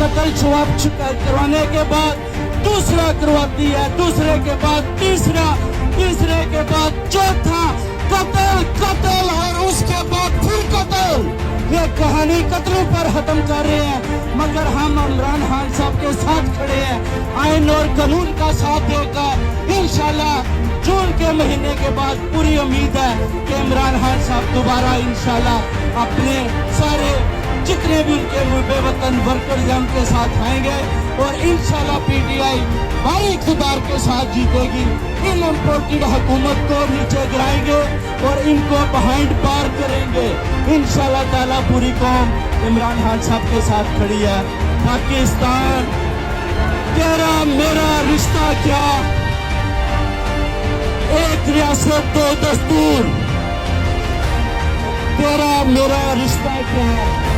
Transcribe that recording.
कत्ल जवाब करवाने के बाद दूसरा करवाती है, दूसरे के बाद तीसरा, तीसरे के बाद चौथा, कत्ल कत्ल और उसके बाद फिर कत्ल। ये कहानी कत्लों पर खत्म कर रहे हैं, मगर हम इमरान खान साहब के साथ खड़े हैं, आईन और कानून का साथ देकर इंशाल्लाह जून के महीने के बाद पूरी उम्मीद है कि इमरान खान साहब दोबारा इंशाल्लाह अपने सारे जितने भी उनके मुबे वतन वर्कर्स हैं उनके साथ आएंगे और इंशाल्लाह पीटीआई भारी इक़्तिदार के साथ जीतेगी। इन इम्पोर्टेड हुकूमत को नीचे गिराएंगे और इनको बिहाइंड पार करेंगे इंशाल्लाह ताला। पूरी कौम इमरान खान साहब के साथ खड़ी है। पाकिस्तान तेरा मेरा रिश्ता क्या, एक रियासत दो दस्तूर, तेरा मेरा रिश्ता क्या।